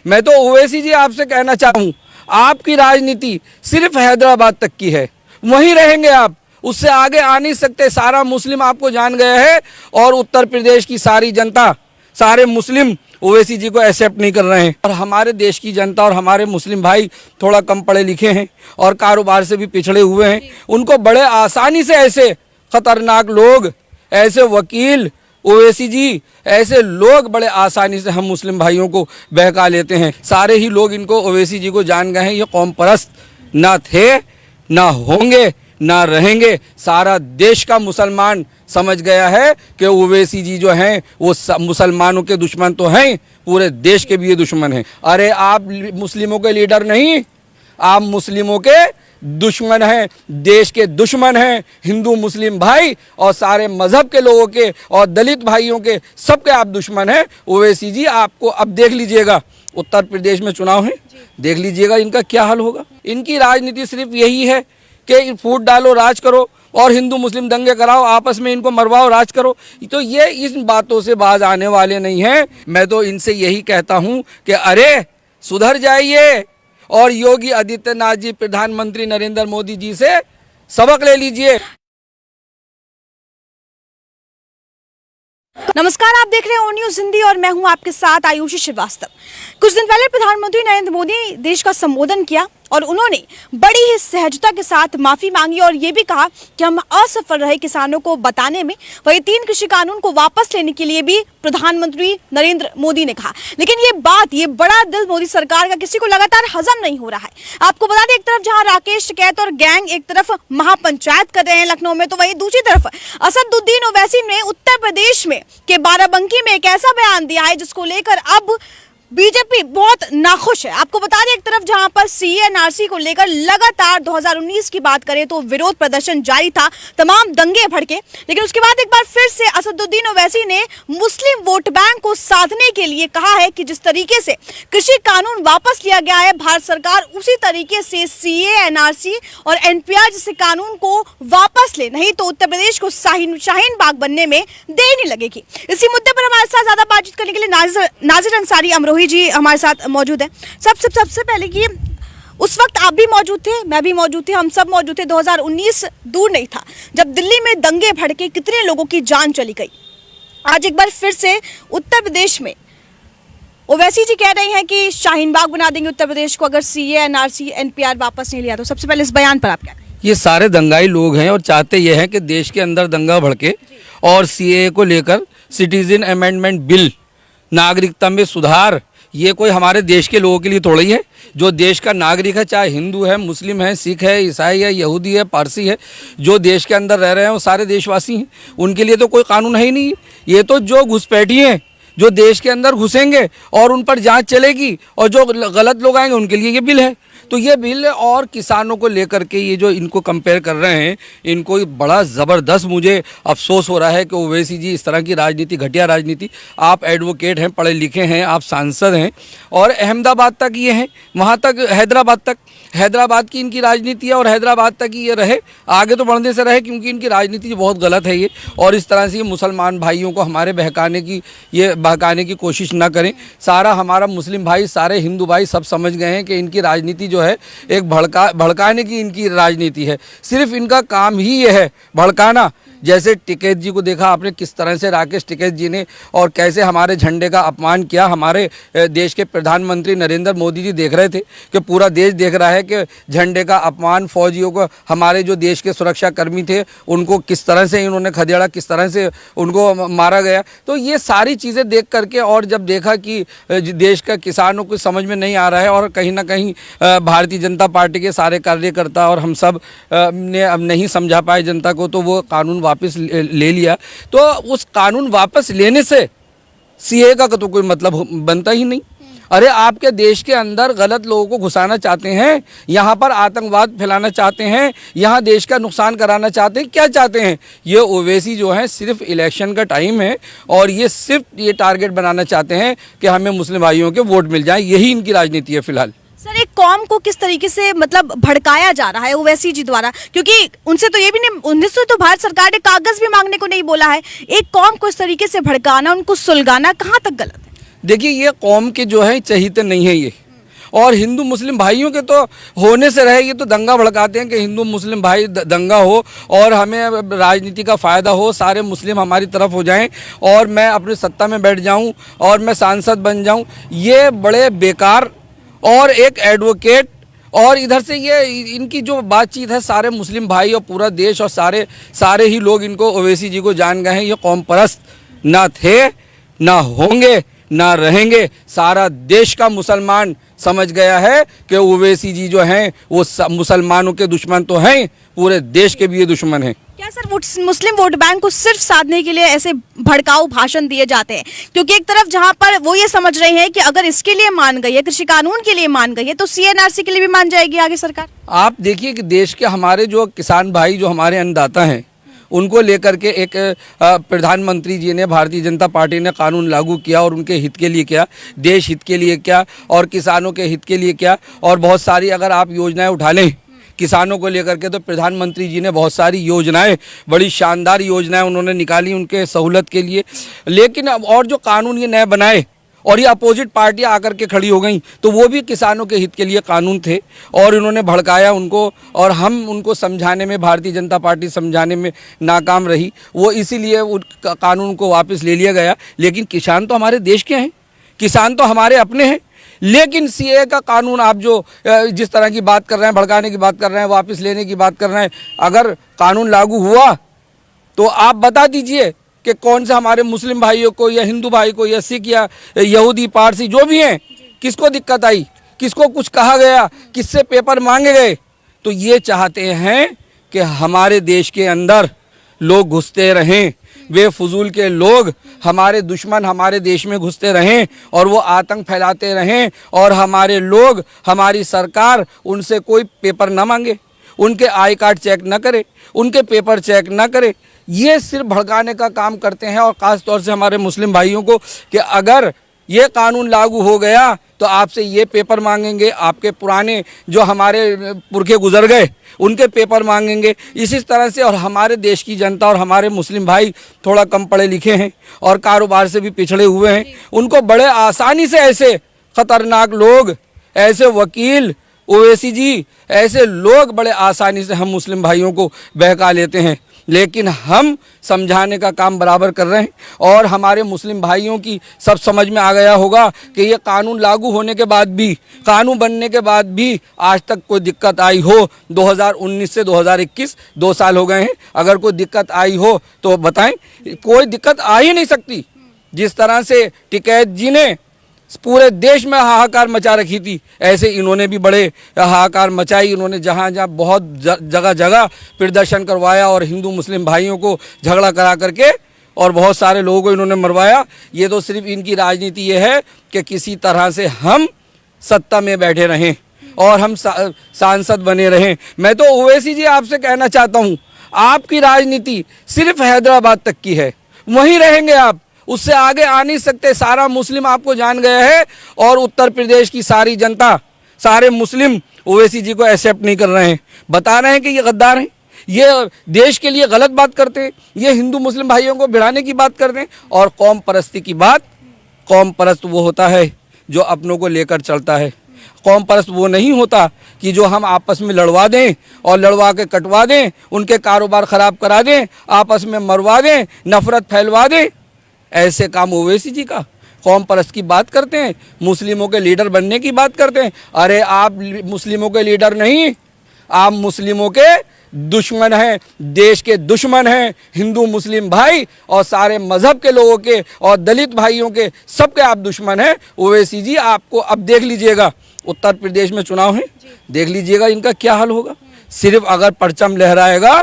मैं तो ओवैसी जी आपसे कहना चाहता हूँ, आपकी राजनीति सिर्फ हैदराबाद तक की है, वहीं रहेंगे आप, उससे आगे आ नहीं सकते। सारा मुस्लिम आपको जान गया है और उत्तर प्रदेश की सारी जनता, सारे मुस्लिम ओवैसी जी को एक्सेप्ट नहीं कर रहे हैं। और हमारे देश की जनता और हमारे मुस्लिम भाई थोड़ा कम पढ़े लिखे हैं और कारोबार से भी पिछड़े हुए हैं, उनको बड़े आसानी से ऐसे खतरनाक लोग, ऐसे वकील, ओवैसी जी ऐसे लोग बड़े आसानी से हम मुस्लिम भाइयों को बहका लेते हैं। सारे ही लोग इनको ओवैसी जी को जान गए हैं, ये कौम परस्त ना थे, ना होंगे, ना रहेंगे। सारा देश का मुसलमान समझ गया है कि ओवैसी जी जो हैं वो मुसलमानों के दुश्मन तो हैं, पूरे देश के भी ये दुश्मन हैं। अरे आप मुस्लिमों के लीडर नहीं, आप मुस्लिमों के दुश्मन हैं, देश के दुश्मन हैं। हिंदू मुस्लिम भाई और सारे मजहब के लोगों के और दलित भाइयों के, सबके आप दुश्मन हैं। ओवैसी जी आपको अब देख लीजिएगा, उत्तर प्रदेश में चुनाव है, देख लीजिएगा इनका क्या हाल होगा। इनकी राजनीति सिर्फ यही है कि फूट डालो, राज करो और हिंदू मुस्लिम दंगे कराओ, आपस में इनको मरवाओ, राज करो। तो ये इन बातों से बाज आने वाले नहीं हैं। मैं तो इनसे यही कहता हूं कि अरे सुधर जाइए और योगी आदित्यनाथ जी, प्रधानमंत्री नरेंद्र मोदी जी से सबक ले लीजिए। नमस्कार, आप देख रहे हैं ओ न्यूज़ हिंदी और मैं हूं आपके साथ आयुषी श्रीवास्तव। कुछ दिन पहले प्रधानमंत्री नरेंद्र मोदी ने देश का संबोधन किया और उन्होंने बड़ी ही सहजता के साथ माफी मांगी और ये भी कहा कि हम असफल रहे किसानों को बताने में। वही 3 कृषि कानून को वापस लेने के लिए भी प्रधानमंत्री नरेंद्र मोदी ने कहा। लेकिन ये बड़ा दिल मोदी सरकार का किसी को लगातार हजम नहीं हो रहा है। आपको बता दें, एक तरफ जहां राकेश टिकैत और गैंग एक तरफ महापंचायत कर रहे हैं लखनऊ में, तो वहीं दूसरी तरफ असदुद्दीन ओवैसी ने उत्तर प्रदेश में के बाराबंकी में एक ऐसा बयान दिया है जिसको लेकर अब बीजेपी बहुत नाखुश है। आपको बता दें, एक तरफ जहां पर सीए एनआरसी को लेकर लगातार 2019 की बात करें तो विरोध प्रदर्शन जारी था, तमाम दंगे भड़के, लेकिन उसके बाद एक बार फिर से असदुद्दीन ओवैसी ने मुस्लिम वोट बैंक को साधने के लिए कहा है कि जिस तरीके से कृषि कानून वापस लिया गया है भारत सरकार, उसी तरीके से सीए एनआरसी और एनपीआर जैसे कानून को वापस ले, नहीं तो उत्तर प्रदेश को शाहीन बाग बनने में देर नहीं लगेगी। इसी मुद्दे पर हमारे साथ ज्यादा बातचीत करने के लिए नाजिर अंसारी अमरोही जी हमारे साथ मौजूद है। सबसे पहले कि उस वक्त आप भी मौजूद थे, मैं भी मौजूद थे, हम सब मौजूद थे। 2019 दूर नहीं था जब दिल्ली में दंगे भड़के, कितने लोगों की जान चली गई। आज एक बार फिर से उत्तर प्रदेश में ओवैसी जी कह रहे हैं कि शाहीन बाग बना देंगे उत्तर प्रदेश को अगर सीए एनआरसी एनपीआर वापस नहीं लिया तो। सबसे पहले इस बयान पर आप क्या कहें? ये सारे दंगाई लोग हैं और चाहते ये हैं कि देश के अंदर दंगा भड़के और सीए को लेकर सिटीजन अमेंडमेंट बिल, नागरिकता में सुधार, ये कोई हमारे देश के लोगों के लिए थोड़ा ही है। जो देश का नागरिक है, चाहे हिंदू है, मुस्लिम है, सिख है, ईसाई है, यहूदी है, पारसी है, जो देश के अंदर रह रहे हैं वो सारे देशवासी हैं। उनके लिए तो कोई कानून है ही नहीं। ये तो जो घुसपैठी हैं, जो देश के अंदर घुसेंगे और उन पर जांच चलेगी और जो गलत लोग आएंगे उनके लिए ये बिल है। तो ये बिल और किसानों को लेकर के ये जो इनको कंपेयर कर रहे हैं, इनको बड़ा ज़बरदस्त मुझे अफसोस हो रहा है कि ओवैसी जी इस तरह की राजनीति, घटिया राजनीति। आप एडवोकेट हैं, पढ़े लिखे हैं, आप सांसद हैं और अहमदाबाद तक ये हैं, वहाँ तक हैदराबाद की इनकी राजनीति है और हैदराबाद तक ही ये रहे, आगे तो बढ़ने से रहे, क्योंकि इनकी राजनीति बहुत गलत है ये। और इस तरह से ये मुसलमान भाइयों को हमारे बहकाने की कोशिश ना करें। सारा हमारा मुस्लिम भाई, सारे हिंदू भाई सब समझ गए हैं कि इनकी राजनीति जो है एक भड़काने की इनकी राजनीति है। सिर्फ इनका काम ही ये है भड़काना। जैसे टिकैत जी को देखा आपने, किस तरह से राकेश टिकैत जी ने और कैसे हमारे झंडे का अपमान किया। हमारे देश के प्रधानमंत्री नरेंद्र मोदी जी देख रहे थे कि पूरा देश देख रहा है कि झंडे का अपमान, फौजियों को, हमारे जो देश के सुरक्षा कर्मी थे उनको किस तरह से इन्होंने खदेड़ा, किस तरह से उनको मारा गया। तो ये सारी चीज़ें देख करके और जब देखा कि देश का किसानों को समझ में नहीं आ रहा है और कहीं ना कहीं भारतीय जनता पार्टी के सारे कार्यकर्ता और हम सब ने अब नहीं समझा पाए जनता को, तो वो कानून वापस ले लिया। तो उस कानून वापस लेने से सीए का तो कोई मतलब बनता ही नहीं। अरे आपके देश के अंदर गलत लोगों को घुसाना चाहते हैं, यहाँ पर आतंकवाद फैलाना चाहते हैं, यहाँ देश का नुकसान कराना चाहते हैं, क्या चाहते हैं? ये ओवैसी जो है सिर्फ इलेक्शन का टाइम है और ये सिर्फ ये टारगेट बनाना चाहते हैं कि हमें मुस्लिम भाइयों के वोट मिल जाएं। यही इनकी राजनीति है फिलहाल। सर, एक कौम को किस तरीके से मतलब भड़काया जा रहा है ओवैसी जी द्वारा, क्योंकि उनसे तो ये भी नहीं, उनसे तो भारत सरकार ने कागज भी मांगने को नहीं बोला है। एक कौम को इस तरीके से भड़काना, उनको सुलगाना कहाँ तक गलत है? देखिए ये कौम के जो है चहीते नहीं है ये, और हिंदू मुस्लिम भाइयों के तो होने से रहे, ये तो दंगा भड़काते हैं कि हिंदू मुस्लिम भाई दंगा हो और हमें राजनीति का फ़ायदा हो, सारे मुस्लिम हमारी तरफ हो जाएं और मैं अपनी सत्ता में बैठ जाऊं और मैं सांसद बन जाऊं। ये बड़े बेकार और एक एडवोकेट, और इधर से ये इनकी जो बातचीत है, सारे मुस्लिम भाई और पूरा देश और सारे ही लोग इनको ओवैसी जी को जान गए हैं। ये कौम परस्त ना थे, ना होंगे, ना रहेंगे। सारा देश का मुसलमान समझ गया है कि ओवैसी जी जो हैं वो मुसलमानों के दुश्मन तो हैं, पूरे देश के भी ये दुश्मन हैं। क्या सर मुस्लिम वोट बैंक को सिर्फ साधने के लिए ऐसे भड़काऊ भाषण दिए जाते हैं? क्योंकि एक तरफ जहां पर वो ये समझ रहे हैं कि अगर इसके लिए मान गई है, कृषि कानून के लिए मान गई है, तो CNRC के लिए भी मान जाएगी आगे सरकार। आप देखिए कि देश के हमारे जो किसान भाई, जो हमारे अन्नदाता हैं, उनको लेकर के एक प्रधानमंत्री जी ने, भारतीय जनता पार्टी ने कानून लागू किया, और उनके हित के लिए क्या, देश हित के लिए क्या, और किसानों के हित के लिए क्या, और बहुत सारी अगर आप योजनाएं उठा लें किसानों को लेकर के, तो प्रधानमंत्री जी ने बहुत सारी योजनाएं, बड़ी शानदार योजनाएं उन्होंने निकाली उनके सहूलत के लिए। लेकिन अब और जो कानून ये नए बनाए और ये अपोजिट पार्टियां आकर के खड़ी हो गई, तो वो भी किसानों के हित के लिए कानून थे और इन्होंने भड़काया उनको, और हम उनको समझाने में, भारतीय जनता पार्टी समझाने में नाकाम रही। वो इसीलिए उन कानून को वापस ले लिया गया। लेकिन किसान तो हमारे देश के हैं, किसान तो हमारे अपने हैं। लेकिन CAA का कानून आप जो जिस तरह की बात कर रहे हैं, भड़काने की बात कर रहे हैं, वापस लेने की बात कर रहे हैं, अगर कानून लागू हुआ तो आप बता दीजिए कि कौन से हमारे मुस्लिम भाइयों को या हिंदू भाई को या सिख या यहूदी पारसी जो भी हैं, किसको दिक्कत आई, किसको कुछ कहा गया, किससे पेपर मांगे गए? तो ये चाहते हैं कि हमारे देश के अंदर लोग घुसते रहें, बेफजूल के लोग, हमारे दुश्मन हमारे देश में घुसते रहें और वो आतंक फैलाते रहें, और हमारे लोग, हमारी सरकार उनसे कोई पेपर ना मांगे, उनके आई कार्ड चेक ना करे, उनके पेपर चेक ना करे। ये सिर्फ भड़काने का काम करते हैं। और ख़ास तौर से हमारे मुस्लिम भाइयों को कि अगर ये कानून लागू हो गया तो आपसे ये पेपर मांगेंगे, आपके पुराने जो हमारे पुरखे गुजर गए उनके पेपर मांगेंगे, इसी तरह से। और हमारे देश की जनता और हमारे मुस्लिम भाई थोड़ा कम पढ़े लिखे हैं और कारोबार से भी पिछड़े हुए हैं, उनको बड़े आसानी से ऐसे ख़तरनाक लोग, ऐसे वकील, ओवैसी जी, ऐसे लोग बड़े आसानी से हम मुस्लिम भाइयों को बहका लेते हैं। लेकिन हम समझाने का काम बराबर कर रहे हैं, और हमारे मुस्लिम भाइयों की सब समझ में आ गया होगा कि ये कानून लागू होने के बाद भी, कानून बनने के बाद भी आज तक कोई दिक्कत आई हो, 2019 से 2021 2 साल हो गए हैं, अगर कोई दिक्कत आई हो तो बताएं। कोई दिक्कत आ ही नहीं सकती। जिस तरह से टिकैत जी ने पूरे देश में हाहाकार मचा रखी थी, ऐसे इन्होंने भी बड़े हाहाकार मचाई। इन्होंने जहाँ जहाँ बहुत जगह जगह प्रदर्शन करवाया और हिंदू मुस्लिम भाइयों को झगड़ा करा करके और बहुत सारे लोगों को इन्होंने मरवाया। ये तो सिर्फ इनकी राजनीति ये है कि किसी तरह से हम सत्ता में बैठे रहें और हम सांसद बने रहें। मैं तो ओवैसी जी आपसे कहना चाहता हूँ, आपकी राजनीति सिर्फ हैदराबाद तक की है, वहीं रहेंगे आप, उससे आगे आ नहीं सकते। सारा मुस्लिम आपको जान गया है और उत्तर प्रदेश की सारी जनता, सारे मुस्लिम ओवैसी जी को एक्सेप्ट नहीं कर रहे हैं, बता रहे हैं कि ये गद्दार हैं, ये देश के लिए गलत बात करते हैं, ये हिंदू मुस्लिम भाइयों को भिड़ाने की बात करते हैं। और कौम परस्ती की बात, कौम परस्त वो होता है जो अपनों को लेकर चलता है। कौम परस्त वो नहीं होता कि जो हम आपस में लड़वा दें और लड़वा के कटवा दें, उनके कारोबार ख़राब करा दें, आपस में मरवा दें, नफरत फैलवा दें। ऐसे काम ओवैसी जी का। कौम परस्त की बात करते हैं, मुस्लिमों के लीडर बनने की बात करते हैं। अरे आप मुस्लिमों के लीडर नहीं, आप मुस्लिमों के दुश्मन हैं, देश के दुश्मन हैं। हिंदू मुस्लिम भाई और सारे मजहब के लोगों के और दलित भाइयों के, सबके आप दुश्मन हैं। ओवैसी जी आपको अब देख लीजिएगा, उत्तर प्रदेश में चुनाव है, देख लीजिएगा इनका क्या हाल होगा। सिर्फ अगर परचम लहराएगा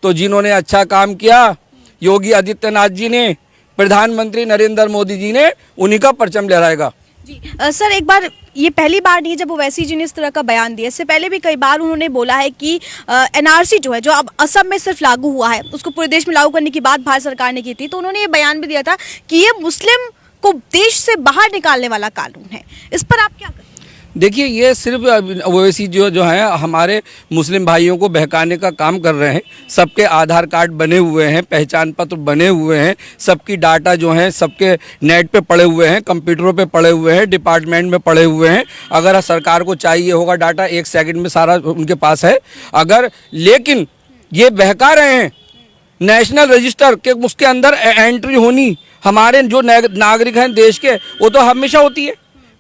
तो जिन्होंने अच्छा काम किया, योगी आदित्यनाथ जी ने, प्रधानमंत्री नरेंद्र मोदी जी ने, उन्हीं का परचम लहराएगा। जी सर, एक बार, ये पहली बार नहीं जब ओवैसी जी ने इस तरह का बयान दिया, इससे पहले भी कई बार उन्होंने बोला है कि NRC जो है, जो अब असम में सिर्फ लागू हुआ है, उसको पूरे देश में लागू करने की बात भारत सरकार ने की थी। तो उन्होंने ये बयान भी दिया था कि ये मुस्लिम को देश से बाहर निकालने वाला कानून है। इस पर आप क्या कहें? देखिए ये सिर्फ ओवैसी जो है हमारे मुस्लिम भाइयों को बहकाने का काम कर रहे हैं। सबके आधार कार्ड बने हुए हैं, पहचान पत्र बने हुए हैं, सबकी डाटा जो है सबके नेट पे पड़े हुए हैं, कंप्यूटरों पे पड़े हुए हैं, डिपार्टमेंट में पड़े हुए हैं। अगर सरकार को चाहिए होगा डाटा 1 सेकंड में सारा उनके पास है। अगर लेकिन ये बहका रहे हैं नेशनल रजिस्टर के, उसके अंदर एंट्री होनी हमारे जो नागरिक हैं देश के, वो तो हमेशा होती है।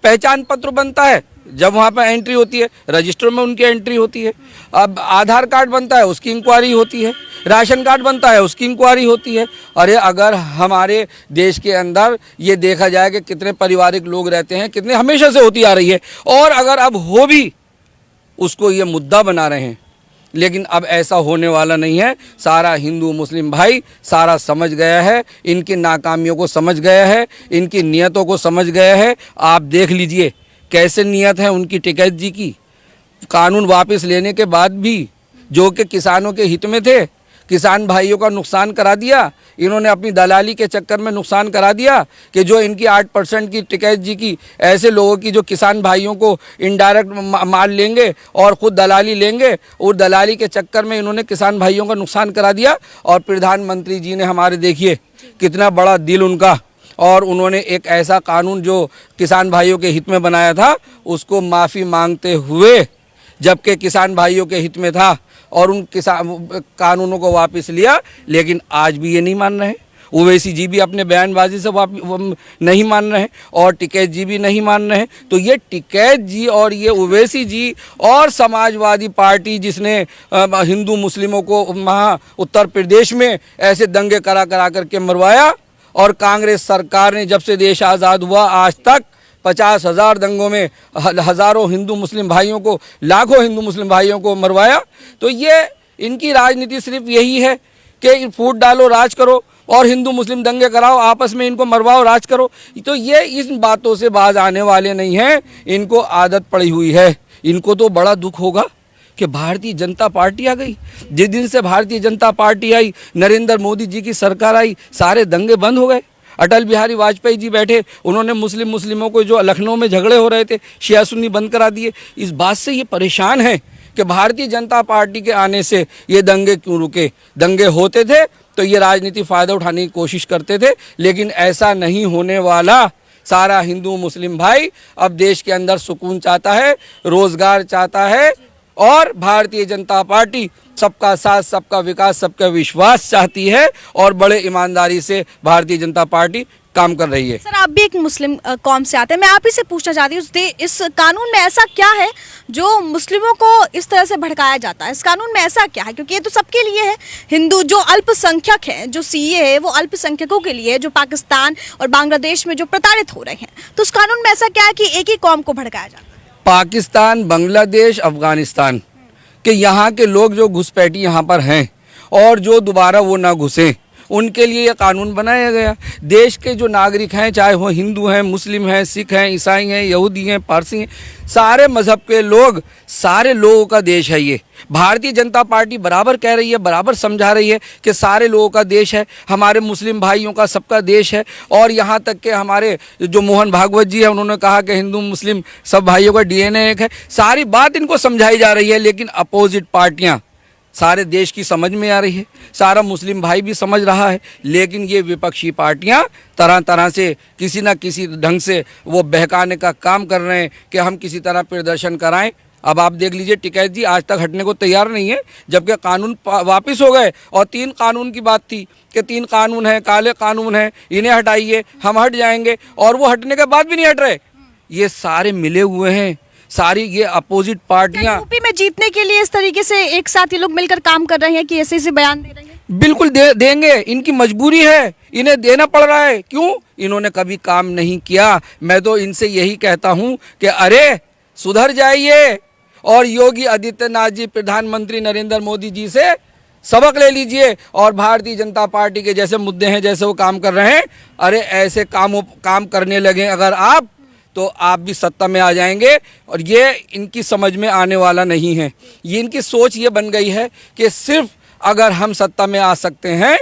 पहचान पत्र बनता है जब वहाँ पर एंट्री होती है, रजिस्टर में उनकी एंट्री होती है। अब आधार कार्ड बनता है, उसकी इंक्वायरी होती है। राशन कार्ड बनता है, उसकी इंक्वायरी होती है। अरे अगर हमारे देश के अंदर ये देखा जाए कि कितने पारिवारिक लोग रहते हैं, कितने हमेशा से होती आ रही है, और अगर अब हो भी उसको ये मुद्दा बना रहे हैं, लेकिन अब ऐसा होने वाला नहीं है। सारा हिंदू मुस्लिम भाई सारा समझ गया है, इनकी नाकामियों को समझ गया है, इनकी नियतों को समझ गया है। आप देख लीजिए कैसे नियत है उनकी टिकैत जी की। कानून वापस लेने के बाद भी जो कि किसानों के हित में थे, किसान भाइयों का नुकसान करा दिया इन्होंने। अपनी दलाली के चक्कर में नुकसान करा दिया कि जो इनकी 8% की टिकैत जी की, ऐसे लोगों की जो किसान भाइयों को इनडायरेक्ट माल लेंगे और ख़ुद दलाली लेंगे, और दलाली के चक्कर में इन्होंने किसान भाइयों का नुकसान करा दिया। और प्रधानमंत्री जी ने हमारे देखिए कितना बड़ा दिल उनका, और उन्होंने एक ऐसा कानून जो किसान भाइयों के हित में बनाया था उसको माफ़ी मांगते हुए, जबकि किसान भाइयों के हित में था, और उन कानूनों को वापस लिया। लेकिन आज भी ये नहीं मान रहे। ओवैसी जी भी अपने बयानबाजी से नहीं मान रहे हैं, और टिकैत जी भी नहीं मान रहे हैं। तो ये टिकैत जी और ये ओवैसी जी और समाजवादी पार्टी जिसने हिंदू मुस्लिमों को वहाँ उत्तर प्रदेश में ऐसे दंगे करा करके मरवाया, और कांग्रेस सरकार ने जब से देश आज़ाद हुआ आज तक 50,000 दंगों में हज़ारों हिंदू मुस्लिम भाइयों को, लाखों हिंदू मुस्लिम भाइयों को मरवाया। तो ये इनकी राजनीति सिर्फ यही है कि फूट डालो, राज करो, और हिंदू मुस्लिम दंगे कराओ, आपस में इनको मरवाओ, राज करो। तो ये इस बातों से बाज आने वाले नहीं हैं, इनको आदत पड़ी हुई है। इनको तो बड़ा दुख होगा कि भारतीय जनता पार्टी आ गई। जिस दिन से भारतीय जनता पार्टी आई, नरेंद्र मोदी जी की सरकार आई, सारे दंगे बंद हो गए। अटल बिहारी वाजपेयी जी बैठे, उन्होंने मुस्लिमों को जो लखनऊ में झगड़े हो रहे थे शिया सुन्नी बंद करा दिए। इस बात से ये परेशान है कि भारतीय जनता पार्टी के आने से ये दंगे क्यों रुके। दंगे होते थे तो ये राजनीति फ़ायदा उठाने की कोशिश करते थे, लेकिन ऐसा नहीं होने वाला। सारा हिंदू मुस्लिम भाई अब देश के अंदर सुकून चाहता है, रोजगार चाहता है, और भारतीय जनता पार्टी सबका साथ, सबका विकास, सबका विश्वास चाहती है, और बड़े ईमानदारी से भारतीय जनता पार्टी काम कर रही है। सर आप भी एक मुस्लिम कौम से आते हैं, मैं आप ही से पूछना चाहती हूँ, इस कानून में ऐसा क्या है जो मुस्लिमों को इस तरह से भड़काया जाता है? इस कानून में ऐसा क्या है? क्योंकि ये तो सबके लिए है। हिंदू जो अल्पसंख्यक हैं, जो सीए है वो अल्पसंख्यकों के लिए, जो पाकिस्तान और बांग्लादेश में जो प्रताड़ित हो रहे हैं। तो उस कानून में ऐसा क्या है कि एक ही कौम को भड़काया जाता है? पाकिस्तान, बांग्लादेश, अफगानिस्तान के यहाँ के लोग जो घुसपैठी यहाँ पर हैं, और जो दोबारा वो ना घुसें, उनके लिए ये कानून बनाया गया। देश के जो नागरिक हैं, चाहे वो हिंदू हैं, मुस्लिम हैं, सिख हैं, ईसाई हैं, यहूदी हैं, पारसी हैं, सारे मज़हब के लोग, सारे लोगों का देश है ये। भारतीय जनता पार्टी बराबर कह रही है, बराबर समझा रही है कि सारे लोगों का देश है, हमारे मुस्लिम भाइयों का सबका देश है। और यहाँ तक कि हमारे जो मोहन भागवत जी है, उन्होंने कहा कि हिंदू मुस्लिम सब भाइयों का डीएनए एक है। सारी बात इनको समझाई जा रही है, लेकिन अपोजिट पार्टियाँ सारे देश की समझ में आ रही है, सारा मुस्लिम भाई भी समझ रहा है, लेकिन ये विपक्षी पार्टियां तरह तरह से किसी न किसी ढंग से वो बहकाने का काम कर रहे हैं कि हम किसी तरह प्रदर्शन कराएं। अब आप देख लीजिए टिकैत जी आज तक हटने को तैयार नहीं है, जबकि कानून वापस हो गए। और 3 कानून की बात थी कि 3 कानून हैं, काले कानून हैं, इन्हें हटाइए, हम हट जाएंगे, और वो हटने के बाद भी नहीं हट रहे। ये सारे मिले हुए हैं, सारी ये अपोजिट पार्टियां। यूपी में जीतने के लिए इस तरीके से एक साथ ये लोग मिलकर काम कर रहे हैं कि ऐसे ऐसे बयान दे रहे हैं? बिल्कुल देंगे, इनकी मजबूरी है, इन्हें देना पड़ रहा है। क्यों? इन्होंने कभी काम नहीं किया। मैं तो इनसे यही कहता हूं कि अरे सुधर जाइए, और योगी आदित्यनाथ जी, प्रधानमंत्री नरेंद्र मोदी जी से सबक ले लीजिए, और भारतीय जनता पार्टी के जैसे मुद्दे हैं, जैसे वो काम कर रहे हैं, अरे ऐसे काम करने लगे अगर आप, तो आप भी सत्ता में आ जाएंगे। और ये इनकी समझ में आने वाला नहीं है। ये इनकी सोच ये बन गई है कि सिर्फ अगर हम सत्ता में आ सकते हैं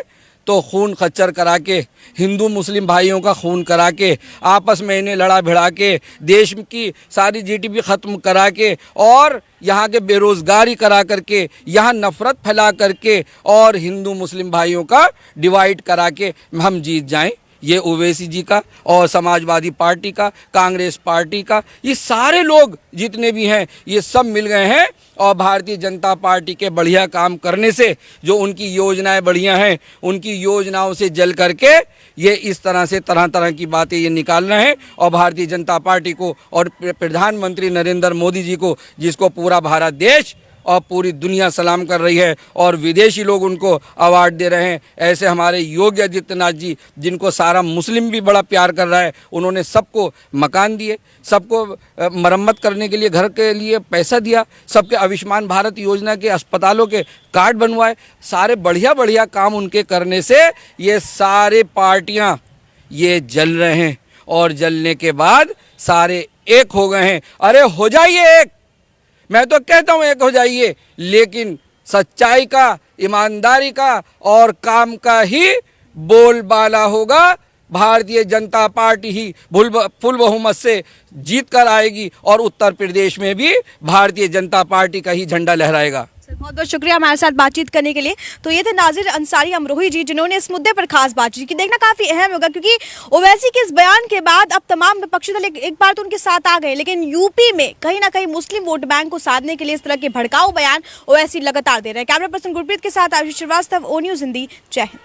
तो खून खच्चर करा के, हिंदू मुस्लिम भाइयों का खून करा के, आपस में इन्हें लड़ा भिड़ा के, देश की सारी जीडीपी ख़त्म करा के और यहाँ के बेरोज़गारी करा करके, यहाँ नफ़रत फैला करके और हिंदू मुस्लिम भाइयों का डिवाइड करा के हम जीत जाएं, ये ओवैसी जी का और समाजवादी पार्टी का, कांग्रेस पार्टी का, ये सारे लोग जितने भी हैं ये सब मिल गए हैं और भारतीय जनता पार्टी के बढ़िया काम करने से, जो उनकी योजनाएं बढ़िया हैं, उनकी योजनाओं से जल करके ये इस तरह से तरह तरह की बातें ये निकाल रहे हैं और भारतीय जनता पार्टी को और प्रधानमंत्री नरेंद्र मोदी जी को, जिसको पूरा भारत देश और पूरी दुनिया सलाम कर रही है और विदेशी लोग उनको अवार्ड दे रहे हैं, ऐसे हमारे योगी आदित्यनाथ जी, जिनको सारा मुस्लिम भी बड़ा प्यार कर रहा है, उन्होंने सबको मकान दिए, सबको मरम्मत करने के लिए घर के लिए पैसा दिया, सबके आयुष्मान भारत योजना के अस्पतालों के कार्ड बनवाए, सारे बढ़िया बढ़िया काम उनके करने से ये सारे पार्टियां ये जल रहे हैं और जलने के बाद सारे एक हो गए हैं। अरे हो जाइए एक, मैं तो कहता हूँ एक हो जाइए, लेकिन सच्चाई का, ईमानदारी का और काम का ही बोलबाला होगा। भारतीय जनता पार्टी ही फुल बहुमत से जीत कर आएगी और उत्तर प्रदेश में भी भारतीय जनता पार्टी का ही झंडा लहराएगा। बहुत बहुत शुक्रिया हमारे साथ बातचीत करने के लिए। तो ये थे नाजिर अंसारी अमरोही जी, जिन्होंने इस मुद्दे पर खास बातचीत की। देखना काफी अहम होगा क्योंकि ओवैसी के इस बयान के बाद अब तमाम विपक्षी दल एक बार तो उनके साथ आ गए, लेकिन यूपी में कहीं ना कहीं मुस्लिम वोट बैंक को साधने के लिए इस तरह के भड़काऊ बयान ओवैसी लगातार दे रहे हैं। कैमरा पर्सन गुरप्रीत के साथ आयुष श्रीवास्तव, ओ न्यूज़ हिंदी। जय हिंद।